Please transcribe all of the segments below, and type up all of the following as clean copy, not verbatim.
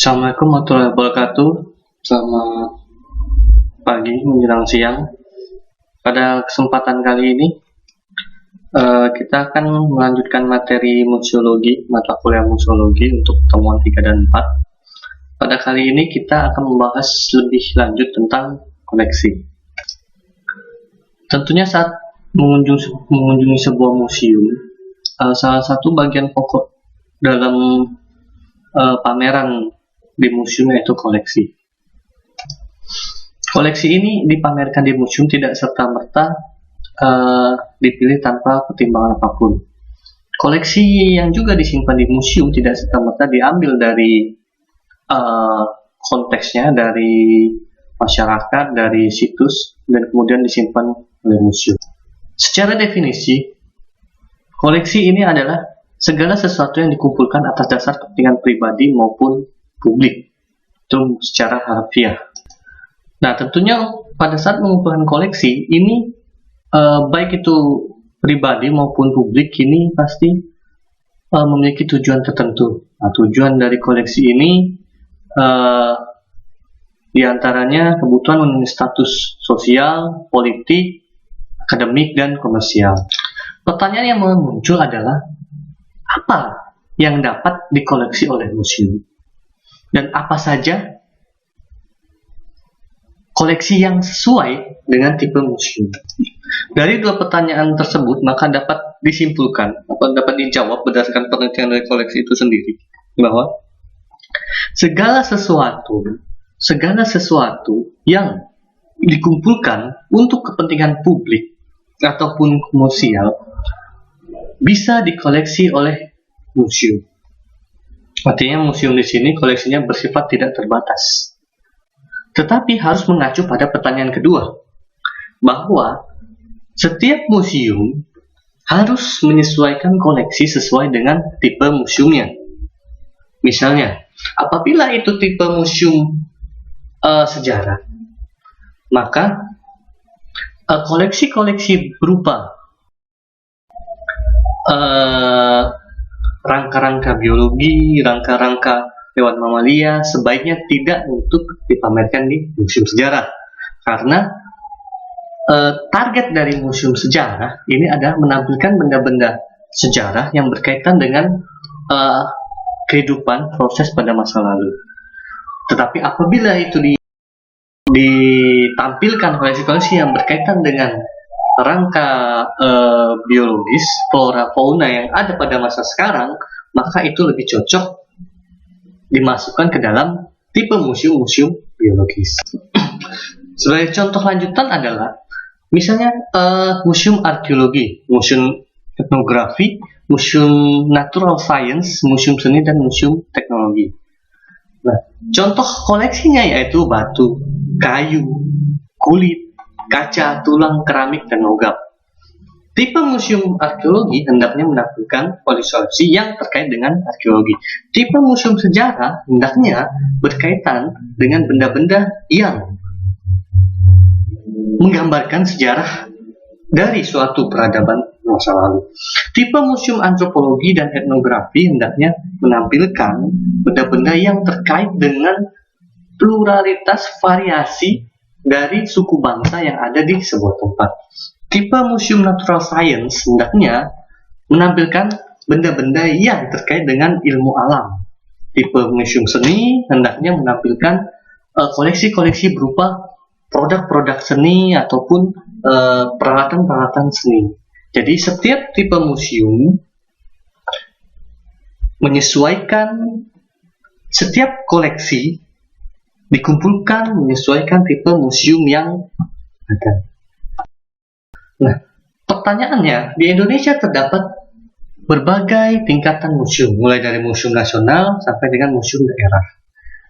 Assalamualaikum warahmatullahi wabarakatuh. Selamat pagi menjelang siang. Pada kesempatan kali ini kita akan melanjutkan materi museologi, mata kuliah museologi untuk pertemuan 3 dan 4. Pada kali ini kita akan membahas lebih lanjut tentang koleksi. Tentunya saat mengunjungi sebuah museum, salah satu bagian pokok dalam pameran di museum yaitu koleksi. Koleksi ini dipamerkan di museum tidak serta-merta dipilih tanpa pertimbangan apapun. Koleksi yang juga disimpan di museum tidak serta-merta diambil dari konteksnya, dari masyarakat, dari situs, dan kemudian disimpan oleh museum. Secara definisi, koleksi ini adalah segala sesuatu yang dikumpulkan atas dasar kepentingan pribadi maupun publik, itu secara harfiah. Nah, tentunya pada saat mengumpulkan koleksi ini, baik itu pribadi maupun publik, ini pasti memiliki tujuan tertentu. Nah, tujuan dari koleksi ini diantaranya kebutuhan memenuhi status sosial, politik, akademik, dan komersial. Pertanyaan yang muncul adalah apa yang dapat dikoleksi oleh museum? Dan apa saja koleksi yang sesuai dengan tipe museum? Dari dua pertanyaan tersebut, maka dapat disimpulkan atau dapat dijawab berdasarkan penelitian dari koleksi itu sendiri, bahwa segala sesuatu yang dikumpulkan untuk kepentingan publik ataupun komersial bisa dikoleksi oleh museum. Artinya museum di sini koleksinya bersifat tidak terbatas. Tetapi harus mengacu pada pertanyaan kedua, bahwa setiap museum harus menyesuaikan koleksi sesuai dengan tipe museumnya. Misalnya, apabila itu tipe museum sejarah, maka koleksi-koleksi berupa rangka-rangka biologi, rangka-rangka hewan mamalia sebaiknya tidak untuk dipamerkan di museum sejarah, karena target dari museum sejarah ini adalah menampilkan benda-benda sejarah yang berkaitan dengan kehidupan proses pada masa lalu. Tetapi apabila itu ditampilkan koleksi-koleksi yang berkaitan dengan rangka biologis, flora fauna yang ada pada masa sekarang, maka itu lebih cocok dimasukkan ke dalam tipe museum-museum biologis. Sebagai contoh lanjutan adalah misalnya museum arkeologi, museum etnografi, museum natural science, museum seni, dan museum teknologi. Nah, contoh koleksinya yaitu batu, kayu, kulit, kaca, tulang, keramik, dan logam. Tipe museum arkeologi hendaknya menampilkan koleksi yang terkait dengan arkeologi. Tipe museum sejarah hendaknya berkaitan dengan benda-benda yang menggambarkan sejarah dari suatu peradaban masa lalu. Tipe museum antropologi dan etnografi hendaknya menampilkan benda-benda yang terkait dengan pluralitas variasi dari suku bangsa yang ada di sebuah tempat. Tipe museum natural science hendaknya menampilkan benda-benda yang terkait dengan ilmu alam. Tipe museum seni hendaknya menampilkan koleksi-koleksi berupa produk-produk seni ataupun peralatan-peralatan seni. Jadi setiap tipe museum menyesuaikan, setiap koleksi dikumpulkan menyesuaikan tipe museum yang ada. Nah, pertanyaannya, di Indonesia terdapat berbagai tingkatan museum, mulai dari museum nasional sampai dengan museum daerah.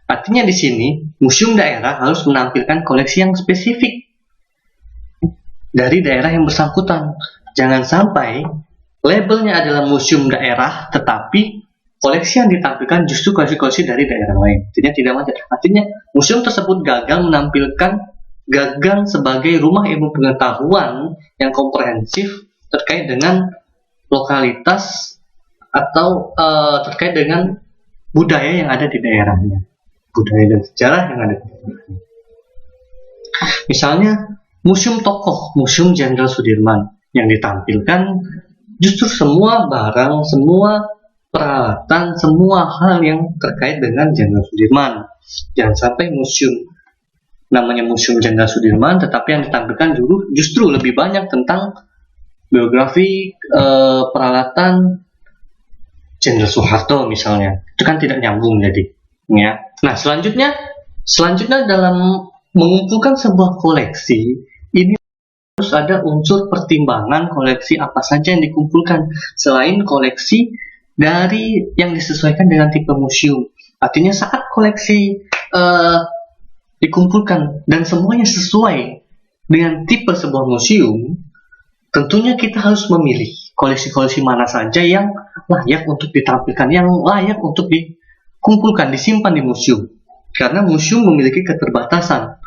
Artinya di sini, museum daerah harus menampilkan koleksi yang spesifik dari daerah yang bersangkutan. Jangan sampai labelnya adalah museum daerah, tetapi koleksi yang ditampilkan justru koleksi-koleksi dari daerah lain. Tidak wajar. Artinya, museum tersebut gagal sebagai rumah ilmu pengetahuan yang komprehensif terkait dengan lokalitas atau terkait dengan budaya yang ada di daerahnya. budaya dan sejarah yang ada. Misalnya museum tokoh, Museum Jenderal Sudirman, yang ditampilkan justru semua barang, semua peralatan, semua hal yang terkait dengan Jenderal Sudirman. Jangan sampai museum namanya Museum Jenderal Sudirman, tetapi yang ditampilkan justru lebih banyak tentang biografi, peralatan Jenderal Soeharto misalnya. Itu kan tidak nyambung jadi. Ya. Nah, selanjutnya dalam mengumpulkan sebuah koleksi, ini harus ada unsur pertimbangan koleksi apa saja yang dikumpulkan selain koleksi dari yang disesuaikan dengan tipe museum. Artinya saat koleksi dikumpulkan dan semuanya sesuai dengan tipe sebuah museum, tentunya kita harus memilih koleksi-koleksi mana saja yang layak untuk ditampilkan, yang layak untuk dikumpulkan, disimpan di museum. Karena museum memiliki keterbatasan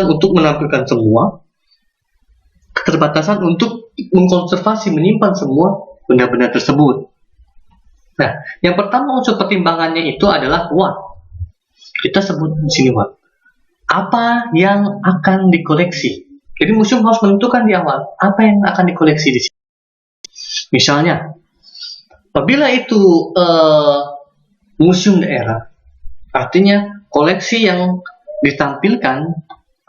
untuk menampilkan semua, keterbatasan untuk mengkonservasi, menyimpan semua benda-benda tersebut. Nah, yang pertama unsur pertimbangannya itu adalah kita sebut di sini apa yang akan dikoleksi. Jadi museum harus menentukan di awal apa yang akan dikoleksi di sini. Misalnya, apabila itu museum daerah, artinya koleksi yang ditampilkan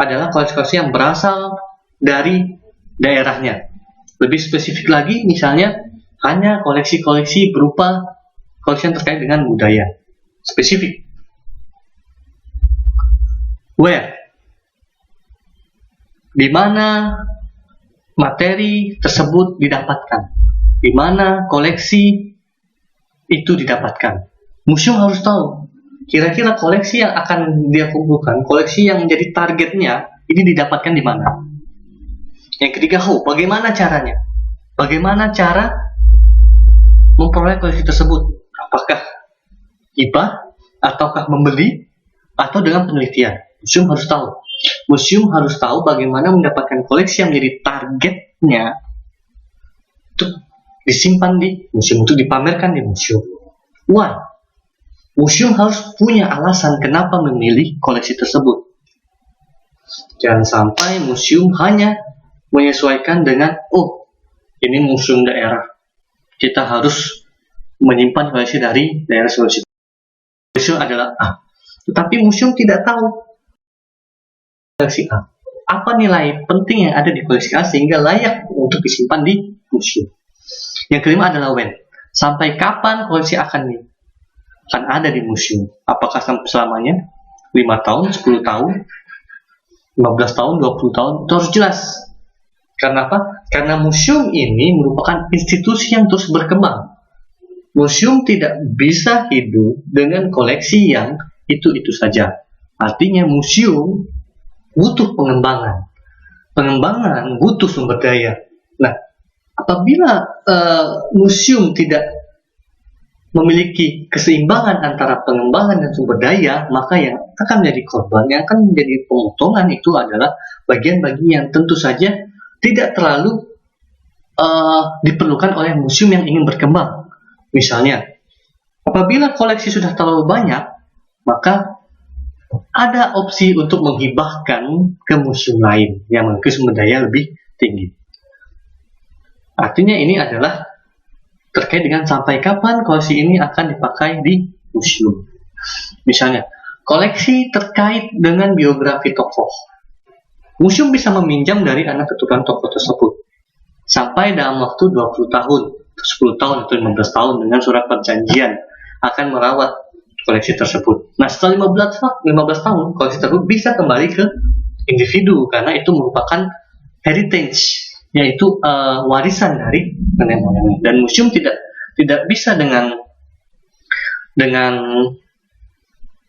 adalah koleksi-koleksi yang berasal dari daerahnya. Lebih spesifik lagi, misalnya hanya koleksi-koleksi berupa koleksi yang terkait dengan budaya. Spesifik. Di mana materi tersebut didapatkan, di mana koleksi itu didapatkan. Museum harus tahu kira-kira koleksi yang akan dia kumpulkan, koleksi yang menjadi targetnya ini didapatkan di mana. Yang ketiga, bagaimana caranya? Bagaimana cara memperoleh koleksi tersebut? Apakah hibah, ataukah membeli, atau dengan penelitian? Museum harus tahu. Museum harus tahu bagaimana mendapatkan koleksi yang menjadi targetnya untuk disimpan di museum, untuk dipamerkan di museum. Museum harus punya alasan kenapa memilih koleksi tersebut. Jangan sampai museum hanya menyesuaikan dengan, ini museum daerah, kita harus menyimpan koleksi dari daerah Sulawesi. Museum adalah A, tetapi museum tidak tahu koleksi A. Apa nilai penting yang ada di koleksi A sehingga layak untuk disimpan di museum. Yang kelima adalah sampai kapan koleksi akan ada di museum? Apakah selamanya? 5 tahun, 10 tahun, 15 tahun, 20 tahun? Itu harus jelas. Karena apa? Karena museum ini merupakan institusi yang terus berkembang. Museum tidak bisa hidup dengan koleksi yang itu-itu saja. Artinya museum butuh pengembangan. Pengembangan butuh sumber daya. Nah, apabila museum tidak memiliki keseimbangan antara pengembangan dan sumber daya, maka yang akan menjadi korban, yang akan menjadi pemotongan itu adalah bagian-bagian yang tentu saja tidak terlalu diperlukan oleh museum yang ingin berkembang. Misalnya, apabila koleksi sudah terlalu banyak, maka ada opsi untuk menghibahkan ke museum lain yang memiliki sumber daya lebih tinggi. Artinya ini adalah terkait dengan sampai kapan koleksi ini akan dipakai di museum. Misalnya, koleksi terkait dengan biografi tokoh. Museum bisa meminjam dari anak keturunan tokoh tersebut sampai dalam waktu 20 tahun, 10 tahun atau 15 tahun dengan surat perjanjian akan merawat koleksi tersebut. Nah, setelah 15 tahun, koleksi tersebut bisa kembali ke individu karena itu merupakan heritage, yaitu warisan dari nenek moyang. Dan museum tidak bisa dengan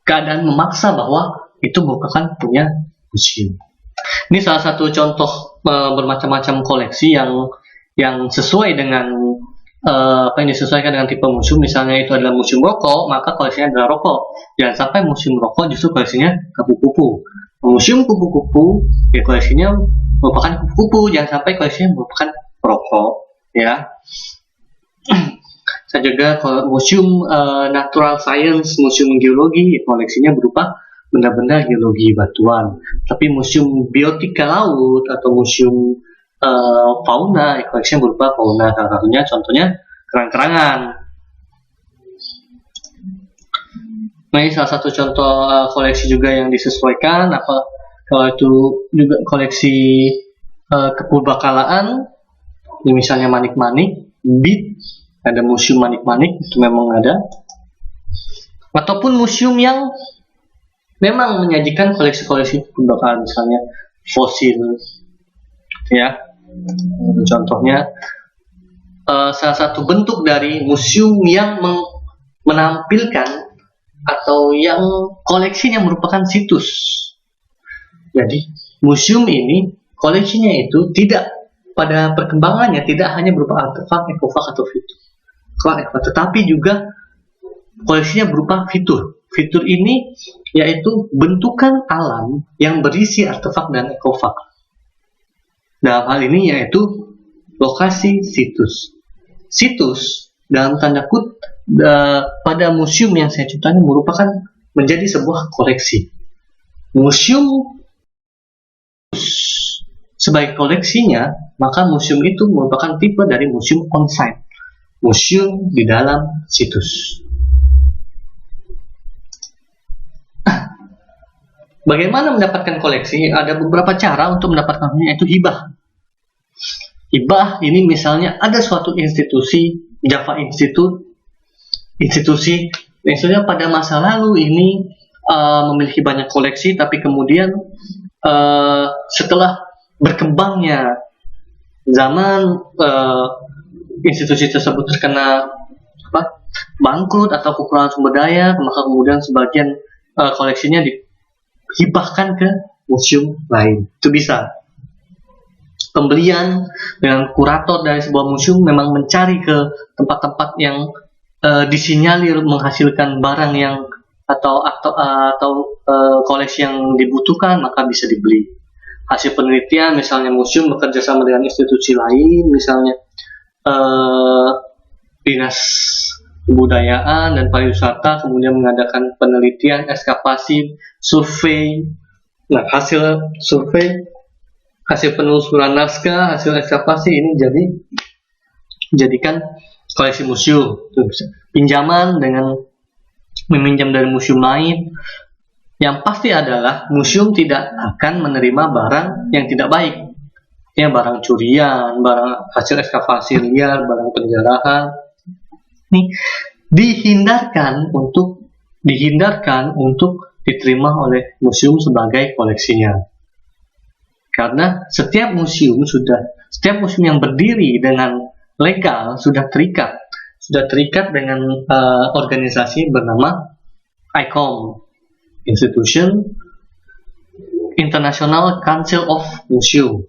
keadaan memaksa bahwa itu merupakan punya museum. Ini salah satu contoh bermacam-macam koleksi yang sesuai dengan apa yang disesuaikan dengan tipe museum. Misalnya itu adalah museum rokok, maka koleksinya adalah rokok. Jangan sampai museum rokok justru koleksinya kupu-kupu. Museum kupu-kupu, ya koleksinya merupakan kupu-kupu, jangan sampai koleksinya merupakan rokok, ya. Bisa juga kalau museum natural science, museum geologi, koleksinya berupa benda-benda geologi batuan. Tapi museum biotika laut atau museum fauna, koleksinya berupa fauna. Salah satunya contohnya kerang-kerangan. Nah, ini salah satu contoh koleksi juga yang disesuaikan. Kalau itu juga koleksi kepurbakalaan, misalnya manik-manik, bead, ada museum manik-manik itu memang ada, ataupun museum yang memang menyajikan koleksi-koleksi kepurbakalaan, misalnya fosil, ya. Contohnya salah satu bentuk dari museum yang menampilkan atau yang koleksinya merupakan situs. Jadi museum ini koleksinya itu tidak pada perkembangannya tidak hanya berupa artefak, ekofak atau fitur, tetapi juga koleksinya berupa fitur. Fitur ini yaitu bentukan alam yang berisi artefak dan ekofak. Dalam hal ini yaitu lokasi situs. Situs dalam tanda kutip pada museum yang saya ciptakan merupakan menjadi sebuah koleksi. Museum sebagai koleksinya, maka museum itu merupakan tipe dari museum on-site, museum di dalam situs. Bagaimana mendapatkan koleksi? Ada beberapa cara untuk mendapatkannya, yaitu hibah. Hibah ini misalnya ada suatu institusi, Java Institute, institusi pada masa lalu ini memiliki banyak koleksi, tapi kemudian setelah berkembangnya zaman, institusi tersebut terkena bangkrut atau kekurangan sumber daya, maka kemudian sebagian koleksinya dihibahkan ke museum lain. Itu bisa. Pembelian dengan kurator dari sebuah museum memang mencari ke tempat-tempat yang disinyalir menghasilkan barang yang atau koleksi yang dibutuhkan, maka bisa dibeli. Hasil penelitian, misalnya museum bekerja sama dengan institusi lain, misalnya dinas kebudayaan dan pariwisata, kemudian mengadakan penelitian, ekskavasi, survei. Nah, hasil survei, hasil penelusuran naskah, hasil ekskavasi ini jadikan koleksi museum. Pinjaman dengan meminjam dari museum lain. Yang pasti adalah museum tidak akan menerima barang yang tidak baik, ya, barang curian, barang hasil ekskavasi liar, barang penjarahan. Ini dihindarkan untuk diterima oleh museum sebagai koleksinya. Karena setiap museum yang berdiri dengan legal sudah terikat dengan organisasi bernama ICOM, Institution International Council of Museum,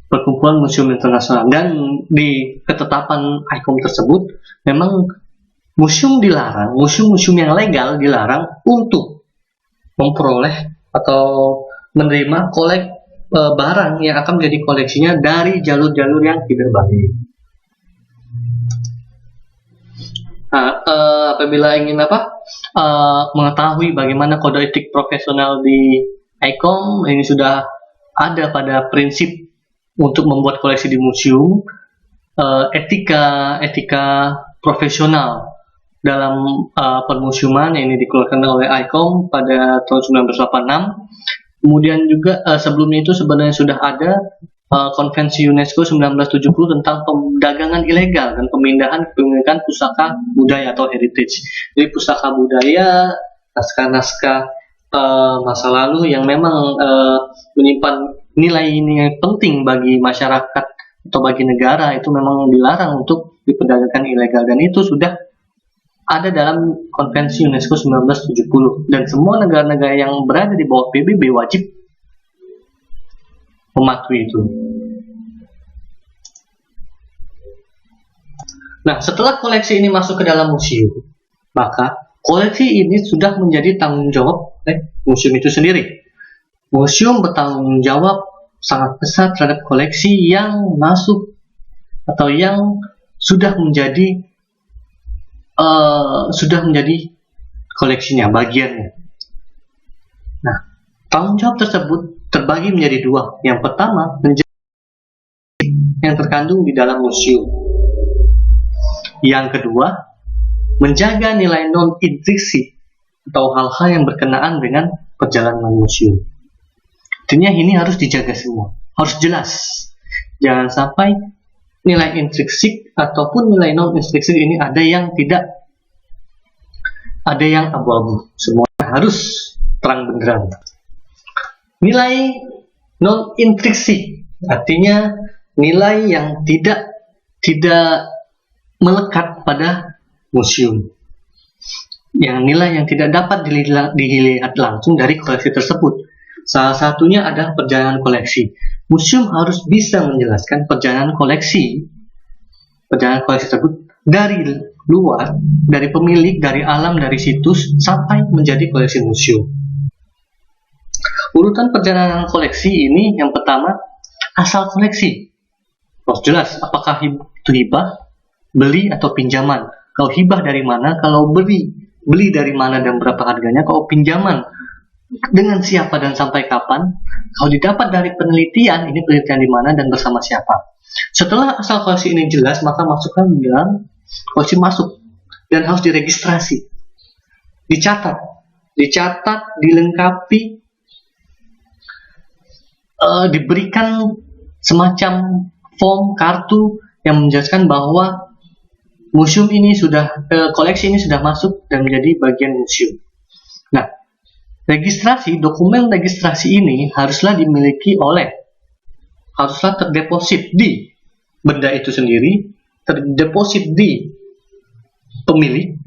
perkumpulan museum internasional. Dan di ketetapan ICOM tersebut memang museum yang legal dilarang untuk memperoleh atau menerima barang yang akan menjadi koleksinya dari jalur-jalur yang tidak baik. Apabila ingin mengetahui bagaimana kode etik profesional di ICOM, ini sudah ada pada prinsip untuk membuat koleksi di museum. Etika profesional dalam permusiuman ini dikeluarkan oleh ICOM pada tahun 1986. Kemudian juga sebelumnya itu sebenarnya sudah ada Konvensi UNESCO 1970 tentang perdagangan ilegal dan kepemilikan pusaka budaya atau heritage. Jadi pusaka budaya, naskah-naskah masa lalu yang memang menyimpan nilai-nilai penting bagi masyarakat atau bagi negara, itu memang dilarang untuk diperdagangkan ilegal, dan itu sudah ada dalam Konvensi UNESCO 1970, dan semua negara-negara yang berada di bawah PBB wajib mematuhi itu. Nah, setelah koleksi ini masuk ke dalam museum, maka koleksi ini sudah menjadi tanggung jawab museum itu sendiri. Museum bertanggung jawab sangat besar terhadap koleksi yang masuk atau yang sudah menjadi koleksinya, bagiannya. Nah, tanggung jawab tersebut terbagi menjadi dua. Yang pertama, yang terkandung di dalam museum. Yang kedua, menjaga nilai non-intrinsik atau hal-hal yang berkenaan dengan perjalanan museum. Artinya ini harus dijaga semua, harus jelas. Jangan sampai nilai intrinsik ataupun nilai non-intrinsik ini ada yang abu-abu. Semuanya harus terang benderang. Nilai non-intrinsik artinya nilai yang tidak melekat pada museum. Yang nilai yang tidak dapat dilihat langsung dari koleksi tersebut. Salah satunya adalah perjalanan koleksi. Museum harus bisa menjelaskan perjalanan koleksi tersebut dari luar, dari pemilik, dari alam, dari situs sampai menjadi koleksi museum. Urutan perjalanan koleksi ini yang pertama, asal koleksi. Harus jelas apakah itu hibah, beli atau pinjaman. Kalau hibah dari mana, kalau beli dari mana dan berapa harganya, kalau pinjaman dengan siapa dan sampai kapan, kalau didapat dari penelitian, ini penelitian di mana dan bersama siapa. Setelah asal koleksi ini jelas, maka masukkan dalam koleksi masuk dan harus diregistrasi, dicatat, dilengkapi, diberikan semacam form kartu yang menjelaskan bahwa museum ini koleksi ini sudah masuk dan menjadi bagian museum. Nah, dokumen registrasi ini haruslah terdeposit di benda itu sendiri, terdeposit di pemilik,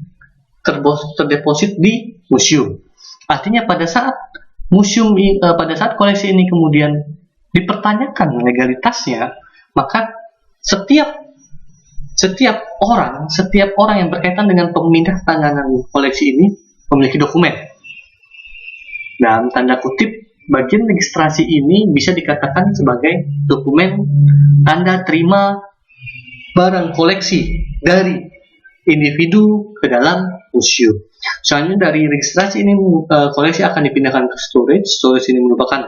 terdeposit di museum. Artinya pada saat koleksi ini kemudian dipertanyakan legalitasnya, maka setiap orang yang berkaitan dengan pemindah tanganan koleksi ini memiliki dokumen. Dalam tanda kutip, bagian registrasi ini bisa dikatakan sebagai dokumen tanda terima barang koleksi dari individu ke dalam museum. Soalnya dari registrasi ini koleksi akan dipindahkan ke storage. Storage ini merupakan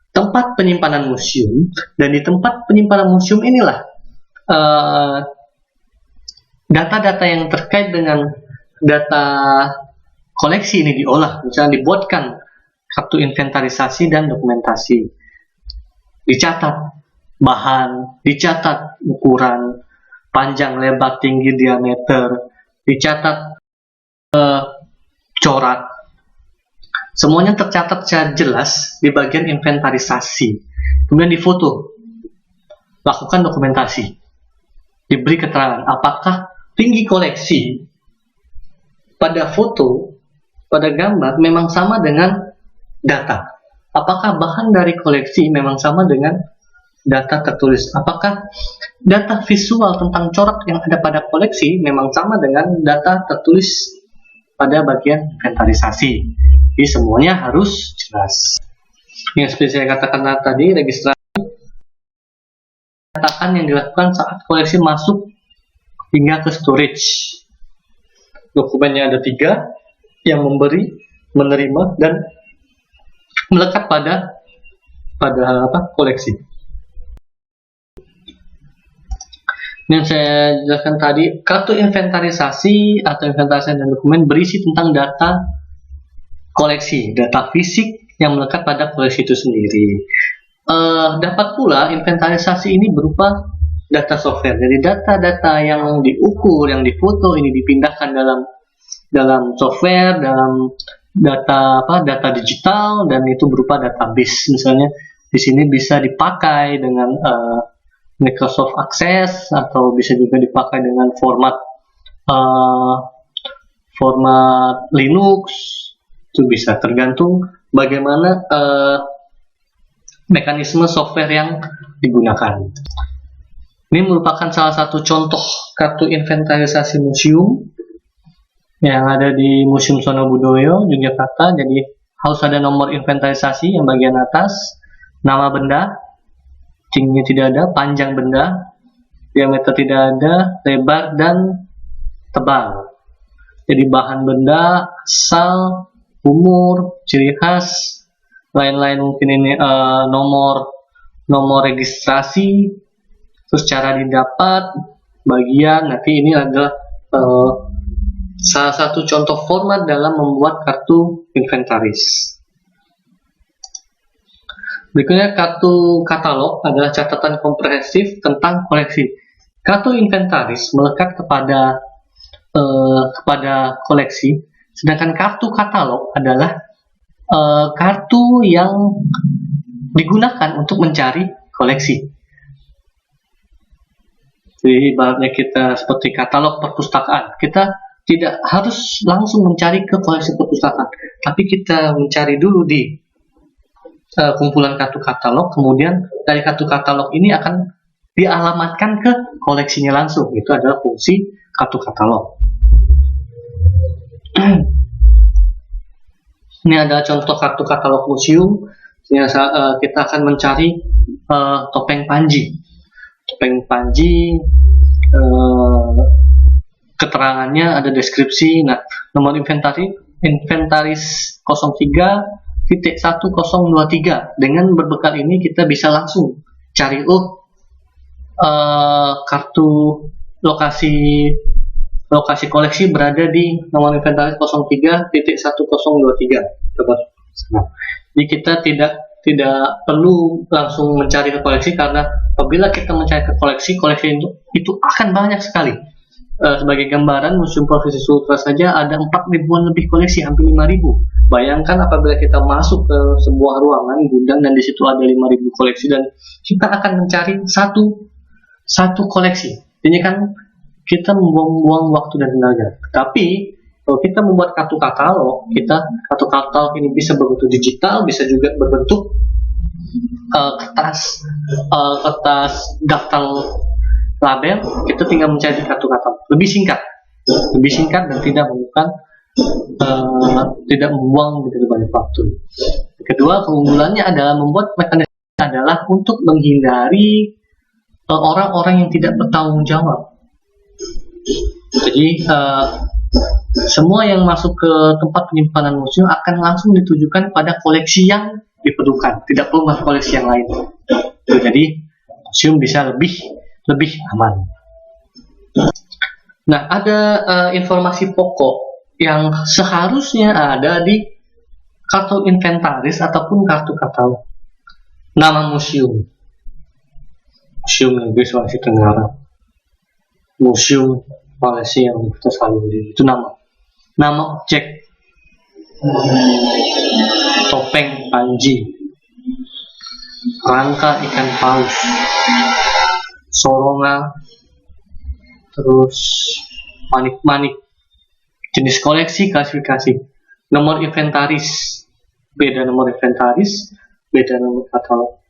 tempat penyimpanan museum, dan di tempat penyimpanan museum inilah data-data yang terkait dengan data koleksi ini diolah. Misalnya dibuatkan kartu inventarisasi dan dokumentasi, dicatat bahan, dicatat ukuran, panjang, lebar, tinggi, diameter, dicatat corak. Semuanya tercatat secara jelas di bagian inventarisasi. Kemudian difoto, lakukan dokumentasi, diberi keterangan apakah tinggi koleksi pada foto, pada gambar memang sama dengan data. Apakah bahan dari koleksi memang sama dengan data tertulis? Apakah data visual tentang corak yang ada pada koleksi memang sama dengan data tertulis pada bagian inventarisasi? Jadi semuanya harus jelas. Yang seperti saya katakan tadi, registrasi yang dilakukan saat koleksi masuk hingga ke storage. Dokumennya ada 3, yang memberi, menerima, dan melekat pada koleksi. Yang saya jelaskan tadi, kartu inventarisasi atau inventarisasi dan dokumen berisi tentang data koleksi, data fisik yang melekat pada koleksi itu sendiri. Dapat pula inventarisasi ini berupa data software. Jadi data-data yang diukur, yang difoto ini dipindahkan dalam software, dalam data digital, dan itu berupa database. Misalnya di sini bisa dipakai dengan Microsoft Access, atau bisa juga dipakai dengan format Linux. Itu bisa tergantung bagaimana mekanisme software yang digunakan. Ini merupakan salah satu contoh kartu inventarisasi museum yang ada di Museum Sono Budoyo, Yogyakarta. Jadi harus ada nomor inventarisasi yang bagian atas, nama benda, tingginya tidak ada, panjang benda, diameter tidak ada, lebar dan tebal. Jadi bahan benda, asal, umur, ciri khas, lain-lain mungkin ini nomor registrasi, terus cara didapat, bagian. Nanti ini adalah salah satu contoh format dalam membuat kartu inventaris. Berikutnya, kartu katalog adalah catatan komprehensif tentang koleksi. Kartu inventaris melekat kepada koleksi, sedangkan kartu katalog adalah kartu yang digunakan untuk mencari koleksi. Jadi ibaratnya kita seperti katalog perpustakaan, kita tidak harus langsung mencari ke koleksi perpustakaan, tapi kita mencari dulu di kumpulan kartu katalog, kemudian dari kartu katalog ini akan dialamatkan ke koleksinya langsung. Itu adalah fungsi kartu katalog. Ini adalah contoh kartu katalog museum. Kita akan mencari topeng Panji. Topeng Panji, keterangannya ada deskripsi. Nah, nomor inventaris 03.1023. Dengan berbekal ini kita bisa langsung cari kartu lokasi koleksi berada di nomor inventaris 03.1023. Jadi kita tidak perlu langsung mencari ke koleksi, karena apabila kita mencari ke koleksi itu akan banyak sekali. Sebagai gambaran, Museum Provinsi Sultra saja ada 4.000-an lebih koleksi, hampir 5.000. Bayangkan apabila kita masuk ke sebuah ruangan gudang dan di situ ada 5.000 koleksi dan kita akan mencari satu koleksi. Ini kan kita membuang-buang waktu dan tenaga. Tapi kalau kita membuat kartu katalog, kartu katalog ini bisa berbentuk digital, bisa juga berbentuk kertas daftar label. Kita tinggal mencari kartu katalog. Lebih singkat dan tidak membuang begitu banyak waktu. Kedua, keunggulannya adalah membuat mekanisme adalah untuk menghindari orang-orang yang tidak bertanggung jawab. Jadi semua yang masuk ke tempat penyimpanan museum akan langsung ditujukan pada koleksi yang diperlukan, tidak perlu masuk koleksi yang lain. Jadi museum bisa lebih aman. Nah, ada informasi pokok yang seharusnya ada di kartu inventaris ataupun kartu katalog. Nama museum Negeri Sulawesi Tenggara, Museum Malaysia yang kita selalu itu nama objek, topeng Panji, rangka ikan paus, soronga, terus manik-manik, jenis koleksi, klasifikasi, nomor inventaris, beda nomor inventaris, beda nomor katalog,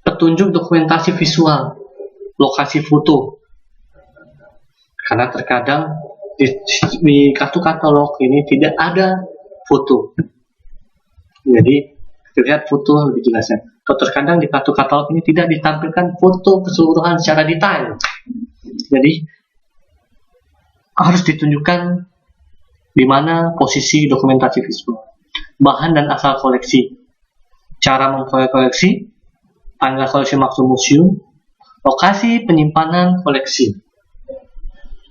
petunjuk dokumentasi visual, lokasi foto, karena terkadang di kartu katalog ini tidak ada foto, jadi lihat foto lebih jelasnya. Atau terkadang di kartu katalog ini tidak ditampilkan foto keseluruhan secara detail, jadi harus ditunjukkan di mana posisi dokumentasi visual, bahan dan asal koleksi, cara memperoleh koleksi, tanggal koleksi maksud museum, lokasi penyimpanan koleksi,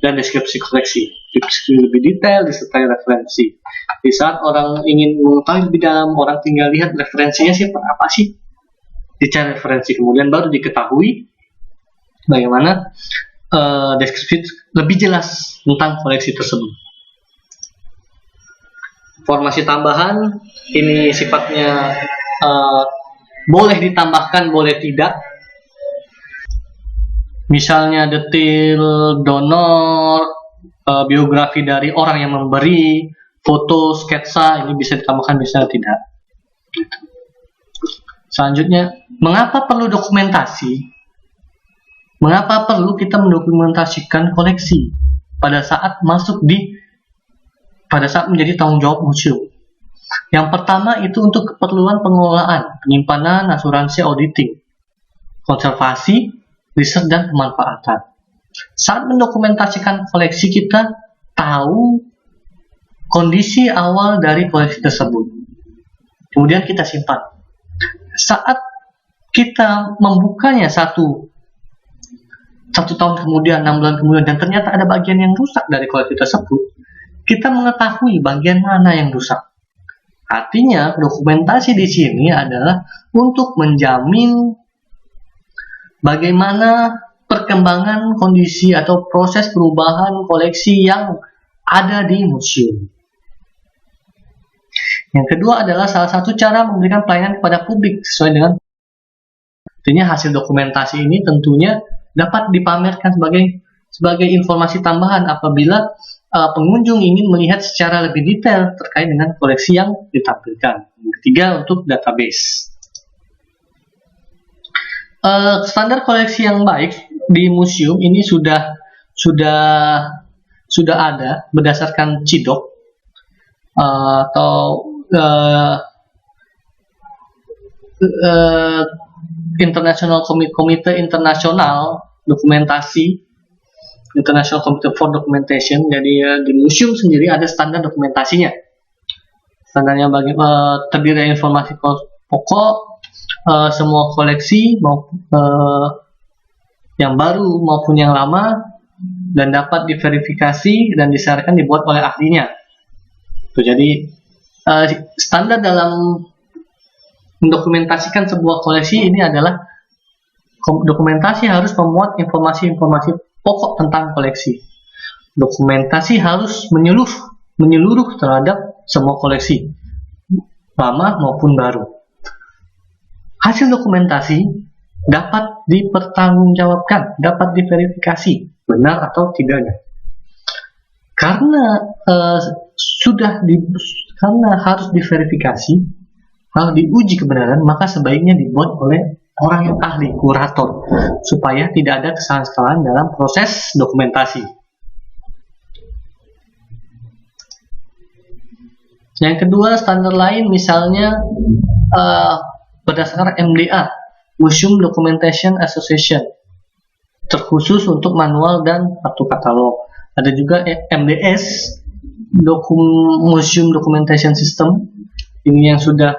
dan deskripsi koleksi. Deskripsi lebih detail disertai referensi. Di saat orang ingin mengetahui lebih dalam, orang tinggal lihat referensinya apa sih, dicari referensi, kemudian baru diketahui bagaimana deskripsi lebih jelas tentang koleksi tersebut. Informasi tambahan ini sifatnya boleh ditambahkan, boleh tidak. Misalnya detail donor, biografi dari orang yang memberi, foto, sketsa, ini bisa ditambahkan, bisa tidak. Selanjutnya, mengapa perlu dokumentasi? Mengapa perlu kita mendokumentasikan koleksi pada saat menjadi tanggung jawab museum? Yang pertama itu untuk keperluan pengelolaan, penyimpanan, asuransi, auditing, konservasi, riset dan pemanfaatan. Saat mendokumentasikan koleksi, kita tahu kondisi awal dari koleksi tersebut. Kemudian kita simpan. Saat kita membukanya satu tahun kemudian, 6 bulan kemudian, dan ternyata ada bagian yang rusak dari koleksi tersebut, kita mengetahui bagian mana yang rusak. Artinya, dokumentasi di sini adalah untuk menjamin bagaimana perkembangan kondisi atau proses perubahan koleksi yang ada di museum. Yang kedua adalah salah satu cara memberikan pelayanan kepada publik sesuai dengan artinya hasil dokumentasi ini tentunya dapat dipamerkan sebagai informasi tambahan apabila pengunjung ingin melihat secara lebih detail terkait dengan koleksi yang ditampilkan. Yang ketiga, untuk database. Standar koleksi yang baik di museum ini sudah ada berdasarkan CIDOC atau International Komite Internasional Dokumentasi, International Committee for Documentation. Jadi di museum sendiri ada standar dokumentasinya. Standarnya terdiri dari informasi pokok semua koleksi maupun yang baru maupun yang lama, dan dapat diverifikasi dan disarankan dibuat oleh ahlinya. Jadi standar dalam mendokumentasikan sebuah koleksi ini adalah dokumentasi harus memuat informasi-informasi pokok tentang koleksi. Dokumentasi harus menyeluruh terhadap semua koleksi, lama maupun baru. Hasil dokumentasi dapat dipertanggungjawabkan, dapat diverifikasi benar atau tidaknya. Karena karena harus diverifikasi, harus diuji kebenaran, maka sebaiknya dibuat oleh orang yang ahli, kurator, supaya tidak ada kesalahan-kesalahan dalam proses dokumentasi. Yang kedua, standar lain misalnya berdasarkan MDA, Museum Documentation Association, terkhusus untuk manual dan kartu katalog. Ada juga MDS, Museum Documentation System, ini yang sudah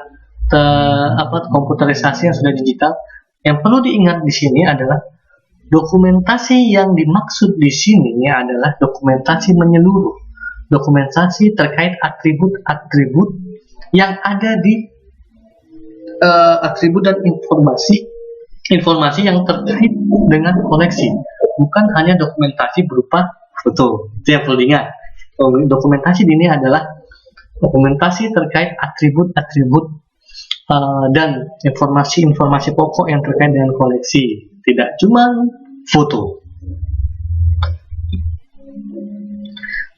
komputerisasi, yang sudah digital. Yang perlu diingat di sini adalah dokumentasi yang dimaksud di sini adalah dokumentasi menyeluruh, dokumentasi terkait atribut-atribut yang ada di atribut dan informasi yang terkait dengan koleksi, bukan hanya dokumentasi berupa foto. Itu yang perlu diingat. Dokumentasi ini adalah dokumentasi terkait atribut-atribut dan informasi-informasi pokok yang terkait dengan koleksi, tidak cuma foto.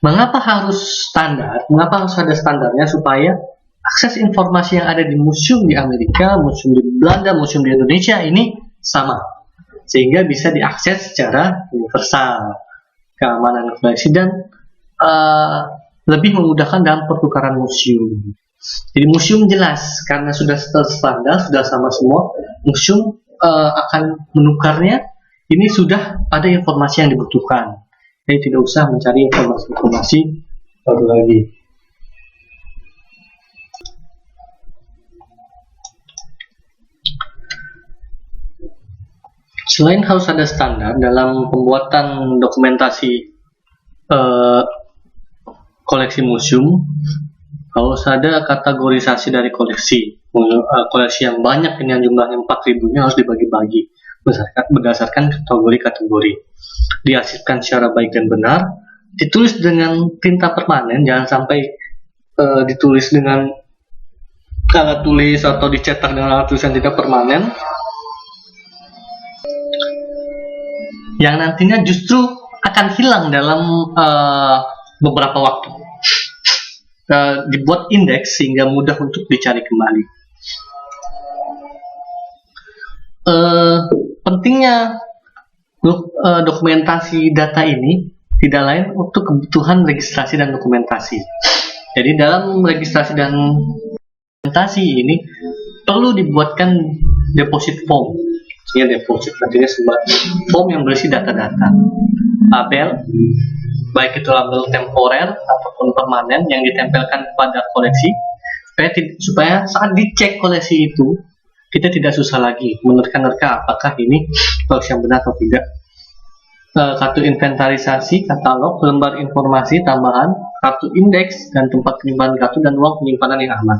Mengapa harus standar? Mengapa harus ada standarnya? Supaya akses informasi yang ada di museum di Amerika, museum di Belanda, museum di Indonesia ini sama, sehingga bisa diakses secara universal. Keamanan koleksi dan lebih memudahkan dalam pertukaran museum. Jadi museum jelas, karena sudah standar, sudah sama semua, museum akan menukarnya. Ini sudah ada informasi yang dibutuhkan, jadi tidak usah mencari informasi baru lagi. Selain harus ada standar dalam pembuatan dokumentasi koleksi museum, harus ada kategorisasi dari koleksi. Koleksi yang banyak, ini yang jumlahnya 4.000, harus dibagi-bagi berdasarkan kategori-kategori. Diarsipkan secara baik dan benar, ditulis dengan tinta permanen, jangan sampai ditulis dengan alat tulis atau dicetak dengan alat tulis yang tidak permanen, yang nantinya justru akan hilang dalam beberapa waktu. Dibuat indeks sehingga mudah untuk dicari kembali. Pentingnya dokumentasi data ini tidak lain untuk kebutuhan registrasi dan dokumentasi. Jadi dalam registrasi dan dokumentasi ini perlu dibuatkan deposit form Ya, deposit artinya sebuah form yang berisi data-data. Label, baik itu label temporer ataupun permanen yang ditempelkan pada koleksi, supaya saat dicek koleksi itu kita tidak susah lagi menerka-nerka apakah ini koleksi yang benar atau tidak. Kartu inventarisasi, katalog, lembar informasi tambahan, kartu indeks dan tempat penyimpanan kartu dan ruang penyimpanan yang aman.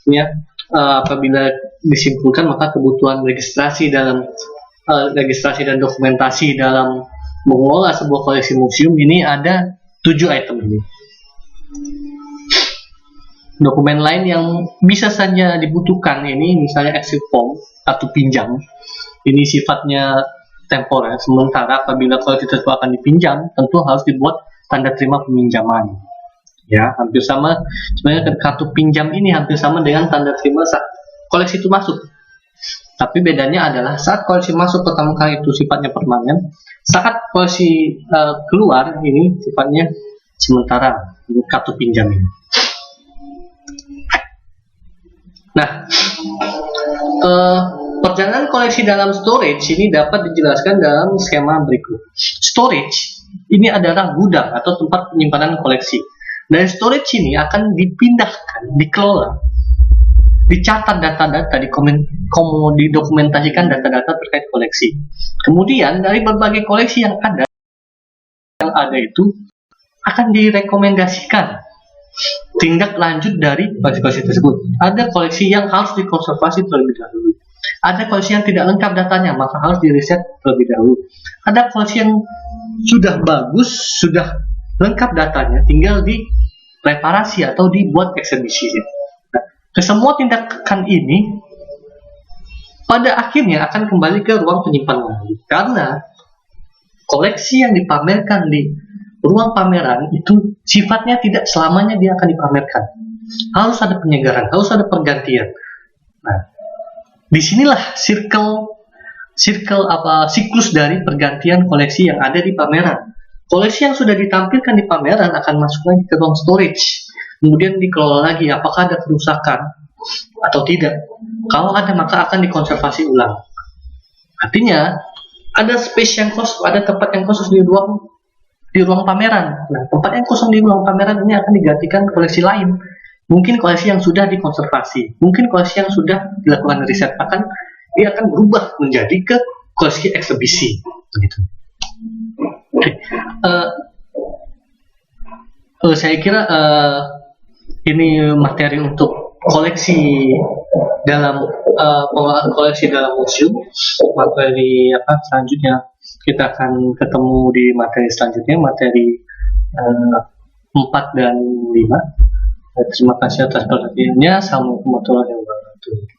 Ya, apabila disimpulkan maka kebutuhan registrasi dan dokumentasi dalam mengelola sebuah koleksi museum ini ada 7 item ini. Dokumen lain yang bisa saja dibutuhkan ini misalnya exit form, kartu pinjam. Ini sifatnya temporer, sementara apabila koleksi tersebut akan dipinjam tentu harus dibuat tanda terima peminjaman. Ya, hampir sama sebenarnya kartu pinjam ini hampir sama dengan tanda terima saat koleksi itu masuk. Tapi bedanya adalah saat koleksi masuk pertama kali itu sifatnya permanen, saat koleksi keluar ini sifatnya sementara, kartu pinjam ini. Nah, perjalanan koleksi dalam storage ini dapat dijelaskan dalam skema berikut. Storage ini adalah gudang atau tempat penyimpanan koleksi. Dari storage ini akan dipindahkan, dikelola, dicatat data-data, didokumentasikan data-data terkait koleksi. Kemudian dari berbagai koleksi yang ada itu akan direkomendasikan tindak lanjut dari koleksi tersebut. Ada koleksi yang harus dikonservasi terlebih dahulu. Ada koleksi yang tidak lengkap datanya, maka harus diriset terlebih dahulu. Ada koleksi yang sudah bagus, sudah lengkap datanya, tinggal direparasi atau dibuat eksebisi. Nah, kesemua tindakan ini pada akhirnya akan kembali ke ruang penyimpanan karena koleksi yang dipamerkan di ruang pameran itu sifatnya tidak selamanya dia akan dipamerkan. Harus ada penyegaran, harus ada pergantian. Nah, disinilah siklus dari pergantian koleksi yang ada di pameran. Koleksi yang sudah ditampilkan di pameran akan masuk lagi ke ruang storage, kemudian dikelola lagi apakah ada kerusakan atau tidak. Kalau ada maka akan dikonservasi ulang. Artinya ada space yang kosong, ada tempat yang kosong di ruang pameran. Nah, tempat yang kosong di ruang pameran ini akan digantikan koleksi lain. Mungkin koleksi yang sudah dikonservasi, mungkin koleksi yang sudah dilakukan riset, dia akan berubah menjadi ke koleksi eksebisi. Begitu. Saya kira ini materi untuk koleksi dalam pengelolaan koleksi dalam museum. Materi selanjutnya kita akan ketemu di materi selanjutnya, materi 4 dan 5. Terima kasih atas perhatiannya. Assalamualaikum warahmatullahi wabarakatuh.